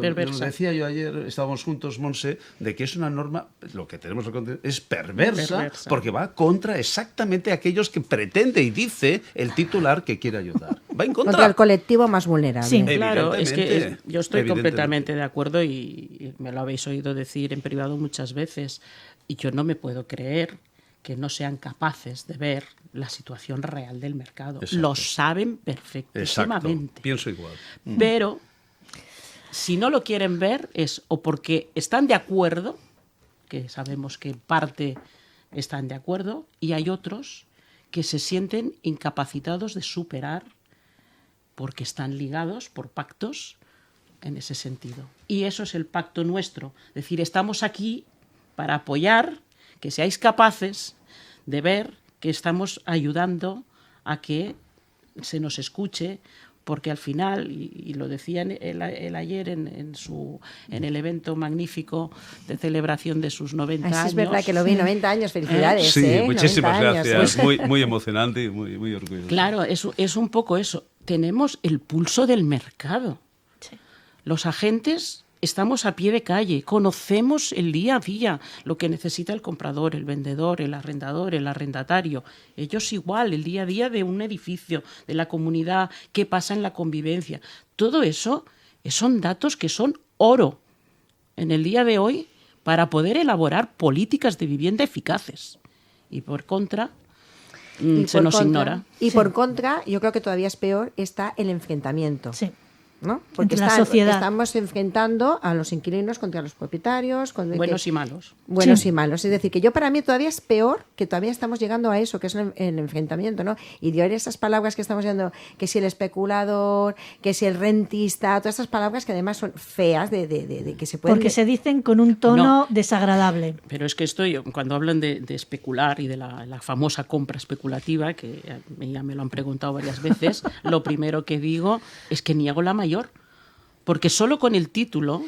perversa. Decía yo ayer, estábamos juntos, Monse, de que es una norma, lo que tenemos es perversa, porque va contra exactamente aquellos que pretende y dice el titular que quiere ayudar. Va en contra el colectivo más vulnerable. Sí, claro, es que yo estoy completamente de acuerdo y me lo habéis oído decir en privado muchas veces. Y yo no me puedo creer que no sean capaces de ver la situación real del mercado. Exacto. Lo saben perfectísimamente. Exacto. Pienso igual. Pero si no lo quieren ver es o porque están de acuerdo que sabemos que parte están de acuerdo, y hay otros que se sienten incapacitados de superar porque están ligados por pactos en ese sentido. Y eso es el pacto nuestro. Es decir, estamos aquí para apoyar que seáis capaces de ver que estamos ayudando a que se nos escuche, porque al final, y lo decía él ayer en el evento magnífico de celebración de sus 90 años. Es verdad que lo vi, 90 años, felicidades. Sí, muchísimas gracias. Pues. Muy emocionante y muy orgulloso. Claro, es un poco eso. Tenemos el pulso del mercado. Sí. Los agentes estamos a pie de calle, conocemos el día a día, lo que necesita el comprador, el vendedor, el arrendador, el arrendatario. Ellos igual, el día a día de un edificio, de la comunidad, qué pasa en la convivencia. Todo eso son datos que son oro en el día de hoy para poder elaborar políticas de vivienda eficaces. Y por contra, se nos ignora. Y por contra, yo creo que todavía es peor, está el enfrentamiento. Sí. ¿No? Porque la sociedad. Estamos enfrentando a los inquilinos contra los propietarios. Buenos y malos. Buenos Sí. y malos. Es decir, que para mí todavía es peor, que todavía estamos llegando a eso, que es el enfrentamiento, ¿no? Y de oír esas palabras que estamos viendo, que si el especulador, que si el rentista, todas esas palabras que además son feas de que se pueden... Porque se dicen con un tono desagradable. Pero es que cuando hablan de especular y de la famosa compra especulativa, que ya me lo han preguntado varias veces, lo primero que digo es que niego la mayor. Porque solo con el título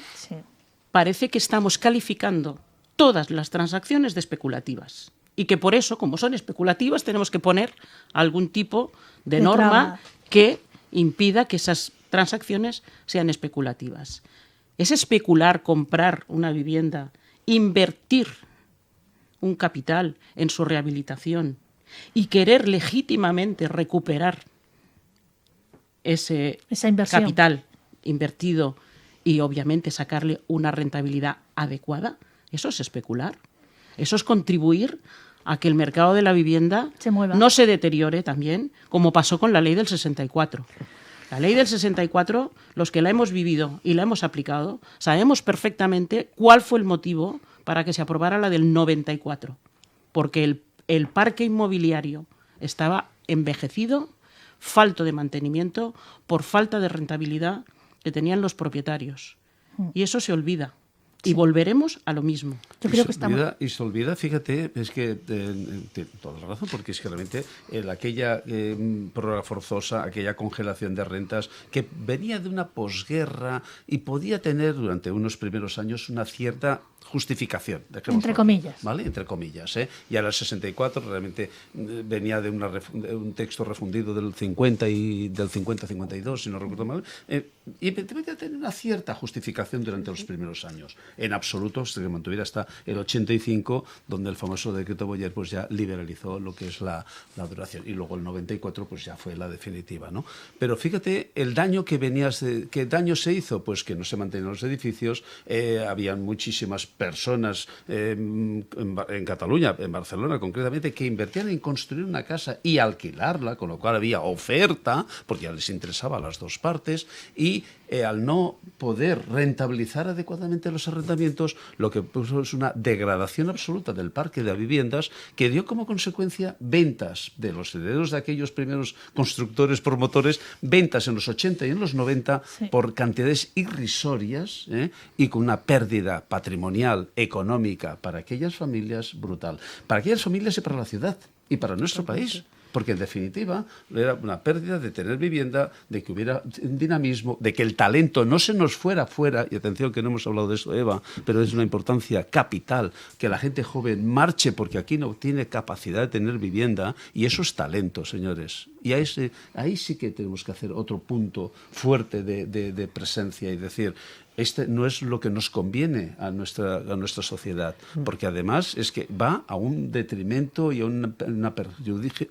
parece que estamos calificando todas las transacciones de especulativas. Y que por eso, como son especulativas, tenemos que poner algún tipo de norma traba que impida que esas transacciones sean especulativas. Es especular, comprar una vivienda, invertir un capital en su rehabilitación y querer legítimamente recuperar esa inversión, capital invertido y obviamente sacarle una rentabilidad adecuada. Eso es especular. Eso es contribuir a que el mercado de la vivienda no se deteriore también, como pasó con la ley del 64. La ley del 64, los que la hemos vivido y la hemos aplicado, sabemos perfectamente cuál fue el motivo para que se aprobara la del 94. Porque el parque inmobiliario estaba envejecido, falto de mantenimiento, por falta de rentabilidad que tenían los propietarios. Y eso se olvida. Y volveremos a lo mismo. Yo creo que se olvida, fíjate, es que tiene toda la razón, porque es que realmente aquella prórroga forzosa, aquella congelación de rentas que venía de una posguerra y podía tener durante unos primeros años una cierta justificación. Entre comillas. ¿Vale? Entre comillas. Y ahora el 64 realmente venía de un texto refundido del 50 y del 50-52, si no recuerdo mal, y debería tener una cierta justificación durante los primeros años. En absoluto se mantuviera hasta el 85, donde el famoso decreto Boyer pues ya liberalizó lo que es la duración, y luego el 94 pues ya fue la definitiva, ¿no? Pero fíjate el daño ¿qué daño se hizo? Pues que no se mantenían los edificios, habían muchísimas personas en Cataluña, en Barcelona concretamente, que invertían en construir una casa y alquilarla, con lo cual había oferta, porque ya les interesaba a las dos partes, y al no poder rentabilizar adecuadamente los arrendamientos, lo que puso es una degradación absoluta del parque de viviendas, que dio como consecuencia ventas de los herederos de aquellos primeros constructores, promotores, ventas en los 80 y en los 90 por cantidades irrisorias, y con una pérdida patrimonial, económica, para aquellas familias brutal. Para aquellas familias y para la ciudad y para nuestro país. Porque en definitiva era una pérdida de tener vivienda, de que hubiera un dinamismo, de que el talento no se nos fuera fuera, y atención que no hemos hablado de eso, Eva, pero es una importancia capital, que la gente joven marche porque aquí no tiene capacidad de tener vivienda, y eso es talento, señores. Y ahí sí que tenemos que hacer otro punto fuerte de presencia y decir, este no es lo que nos conviene a nuestra sociedad, porque además es que va a un detrimento y a un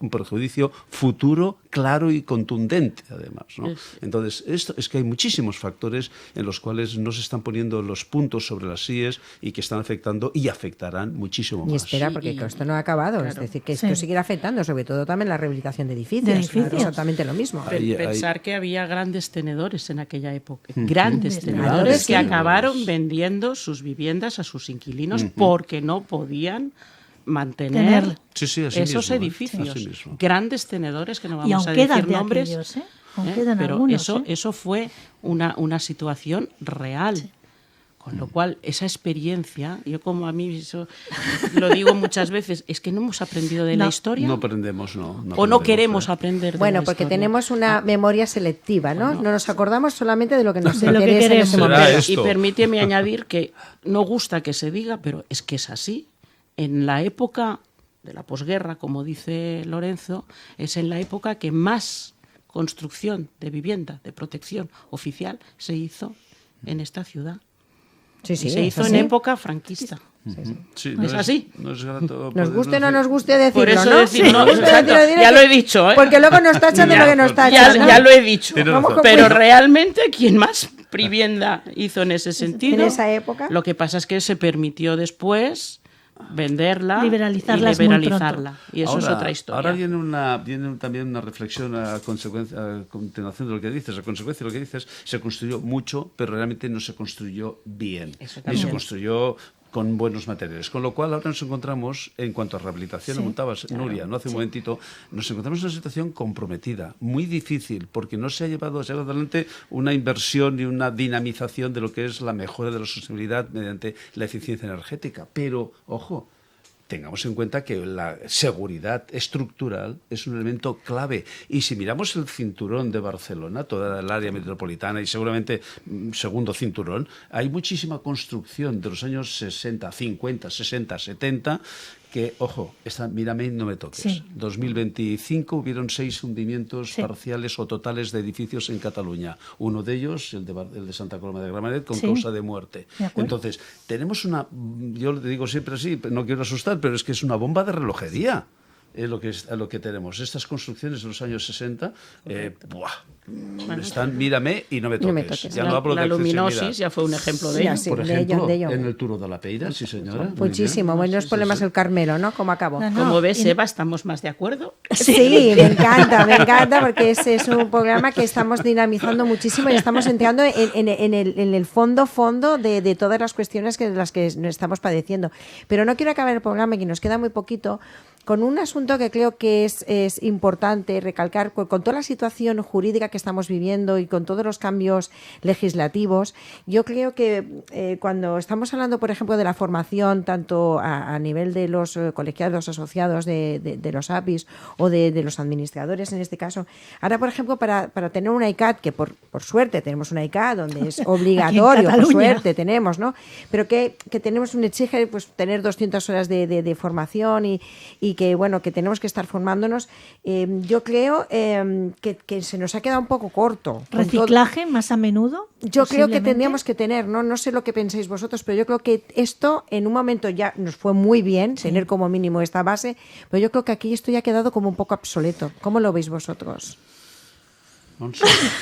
perjuicio futuro claro y contundente, además, ¿no? Entonces, esto es que hay muchísimos factores en los cuales no se están poniendo los puntos sobre las íes y que están afectando y afectarán muchísimo más. Y espera, porque esto no ha acabado, claro. Es decir, que esto seguirá afectando, sobre todo también la rehabilitación de edificios. beneficios. Exactamente lo mismo. Pensar que había grandes tenedores en aquella época, grandes tenedores que acabaron vendiendo sus viviendas a sus inquilinos porque no podían mantener esos edificios. Grandes tenedores, que no vamos a decir nombres. Aquellos, pero algunos, eso fue una situación real. Sí. Con lo cual, esa experiencia, yo como a mí eso lo digo muchas veces, es que no hemos aprendido de la historia. No aprendemos, no. O no queremos aprender de la historia. Bueno, porque tenemos una memoria selectiva, ¿no? No nos acordamos solamente de lo que nos interesa en ese momento. Y permíteme añadir que no gusta que se diga, pero es que es así. En la época de la posguerra, como dice Lorenzo, es en la época que más construcción de vivienda, de protección oficial, se hizo en esta ciudad. Sí, se hizo en época franquista. Sí, ¿Es así? No es grato nos guste o no nos guste decirlo, por eso ¿no? decirlo, ya lo he dicho, ¿eh? Porque luego nos tachan de lo que nos tachan, ¿no? Ya lo he dicho. Pero realmente quien más vivienda hizo en ese sentido, en esa época, lo que pasa es que se permitió después venderla y liberalizarla. Y eso es otra historia. Ahora viene también una reflexión a continuación de lo que dices. A consecuencia de lo que dices, se construyó mucho, pero realmente no se construyó bien. Ni se construyó con buenos materiales. Con lo cual ahora nos encontramos, en cuanto a rehabilitación, apuntabas, Nuria, no hace un momentito, nos encontramos en una situación comprometida, muy difícil, porque no se ha llevado adelante una inversión y una dinamización de lo que es la mejora de la sostenibilidad mediante la eficiencia energética. Pero, ojo, tengamos en cuenta que la seguridad estructural es un elemento clave. Y si miramos el cinturón de Barcelona, toda el área metropolitana y seguramente segundo cinturón, hay muchísima construcción de los años 60, 50, 60, 70 que, ojo, mírame y no me toques. Sí. 2025 hubieron 6 hundimientos parciales o totales de edificios en Cataluña. Uno de ellos, el de Santa Coloma de Gramenet, con causa de muerte. Entonces, tenemos yo le digo siempre así, no quiero asustar, pero es que es una bomba de relojería. Lo que tenemos. Estas construcciones de los años 60, están, mírame y no me toques. Ya no hablo la de luminosis ya fue un ejemplo de ello. Por ejemplo, en el Turo de la Peira, sí señora. Muchísimo. Buenos problemas el Carmelo, ¿no? ¿Cómo acabó? Como ves, Eva, estamos más de acuerdo. Sí, me encanta, porque ese es un programa que estamos dinamizando muchísimo y estamos entrando en el fondo de todas las cuestiones de las que estamos padeciendo. Pero no quiero acabar el programa, que nos queda muy poquito, con un asunto que creo que es importante recalcar, con toda la situación jurídica que estamos viviendo y con todos los cambios legislativos. Yo creo que cuando estamos hablando, por ejemplo, de la formación, tanto a nivel de los colegiados asociados de los APIs o de los administradores, en este caso, ahora, por ejemplo, para tener una ICAT, que por suerte tenemos una ICAT donde es obligatorio, por suerte tenemos, ¿no? Pero que tenemos un exige, pues, tener 200 horas de formación y que tenemos que estar formándonos. Yo creo que se nos ha quedado un poco corto. ¿Reciclaje más a menudo? Yo creo que tendríamos que tener, no sé lo que pensáis vosotros, pero yo creo que esto en un momento ya nos fue muy bien, tener como mínimo esta base, pero yo creo que aquí esto ya ha quedado como un poco obsoleto. ¿Cómo lo veis vosotros?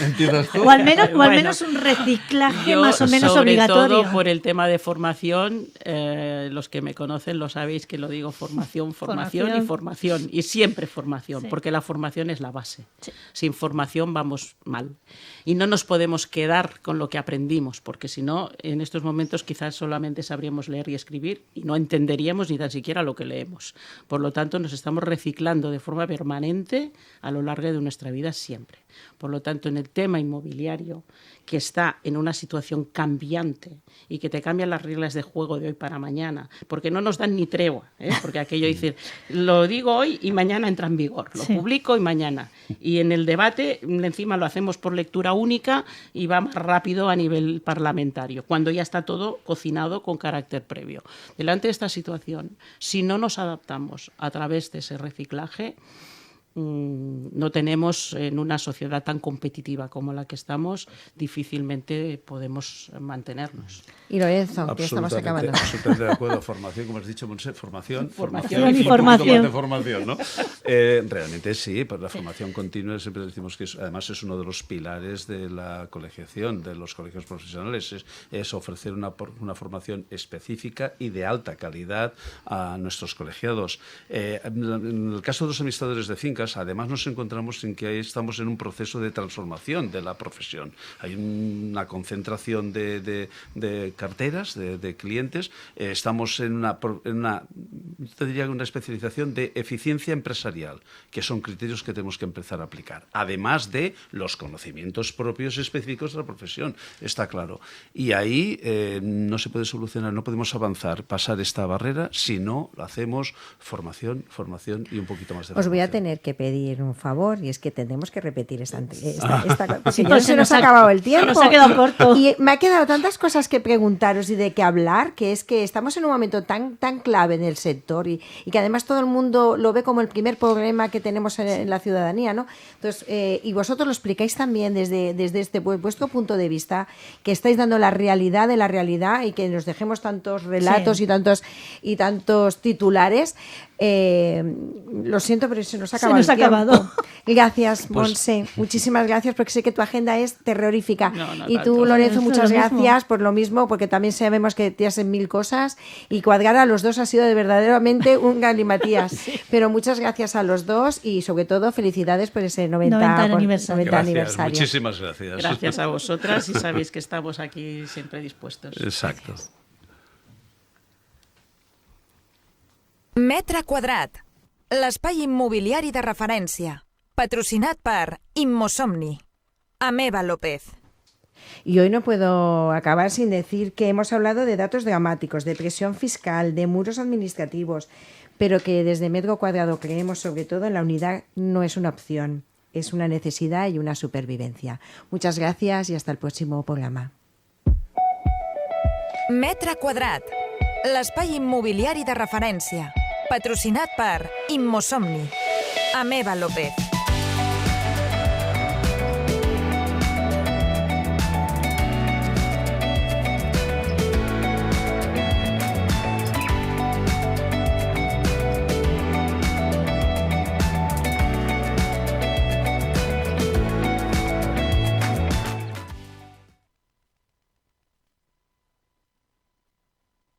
¿Entiendes tú? O al menos un reciclaje más o menos obligatorio. Sobre todo por el tema de formación, los que me conocen lo sabéis que lo digo, formación. Y siempre formación, porque la formación es la base. Sí. Sin formación vamos mal. Y no nos podemos quedar con lo que aprendimos, porque si no, en estos momentos quizás solamente sabríamos leer y escribir y no entenderíamos ni tan siquiera lo que leemos. Por lo tanto, nos estamos reciclando de forma permanente a lo largo de nuestra vida siempre. Por lo tanto, en el tema inmobiliario, que está en una situación cambiante y que te cambian las reglas de juego de hoy para mañana, porque no nos dan ni tregua, porque aquello dice, lo digo hoy y mañana entra en vigor, lo publico y mañana. Y en el debate, encima lo hacemos por lectura única y va más rápido a nivel parlamentario, cuando ya está todo cocinado con carácter previo. Delante de esta situación, si no nos adaptamos a través de ese reciclaje, no tenemos, en una sociedad tan competitiva como la que estamos, difícilmente podemos mantenernos. Y Lorenzo, que estamos acabando. Absolutamente de acuerdo. Formación, como has dicho, Montse, formación y formación. De formación, ¿no? Realmente sí, pues la formación continua, siempre decimos que además es uno de los pilares de la colegiación, de los colegios profesionales, es ofrecer una formación específica y de alta calidad a nuestros colegiados. En el caso de los administradores de fincas, públicas, además nos encontramos en que ahí estamos en un proceso de transformación de la profesión. Hay una concentración de carteras, de clientes. Estamos en una, te diría, una especialización de eficiencia empresarial, que son criterios que tenemos que empezar a aplicar, además de los conocimientos propios específicos de la profesión, está claro. Y ahí no se puede solucionar, no podemos avanzar, pasar esta barrera si no hacemos formación y un poquito más de formación. Os voy a tener que pedir un favor, y es que tendremos que repetir esta porque ya se nos ha acabado el tiempo. Nos ha quedado corto. Y me ha quedado tantas cosas que preguntaros y de qué hablar, que es que estamos en un momento tan clave en el sector y que además todo el mundo lo ve como el primer problema que tenemos en la ciudadanía, ¿no? Entonces, y vosotros lo explicáis también desde vuestro punto de vista, que estáis dando la realidad de la realidad y que nos dejemos tantos relatos y tantos titulares. Lo siento, pero se nos ha acabado el tiempo. Gracias, Montse. Muchísimas gracias, porque sé que tu agenda es terrorífica. Y tú, Lorenzo, muchas gracias por lo mismo, porque también sabemos que te hacen 1000 cosas y cuadrar a los dos ha sido verdaderamente un galimatías. Pero muchas gracias a los dos y sobre todo felicidades por ese 90 aniversario. Muchísimas gracias. Gracias a vosotras y sabéis que estamos aquí siempre dispuestos. Exacto. Gracias. Metre quadrat, l'espai immobiliari de referència, patrocinat per Immosomni. Ameva López. Y hoy no puedo acabar sin decir que hemos hablado de datos dramáticos, de presión fiscal, de muros administrativos, pero que desde Metro Cuadrado creemos sobre todo en la unidad no es una opción, es una necesidad y una supervivencia. Muchas gracias y hasta el próximo programa. Metre quadrat, l'espai immobiliari de referència, patrocinat per Immosomni. Ameva López.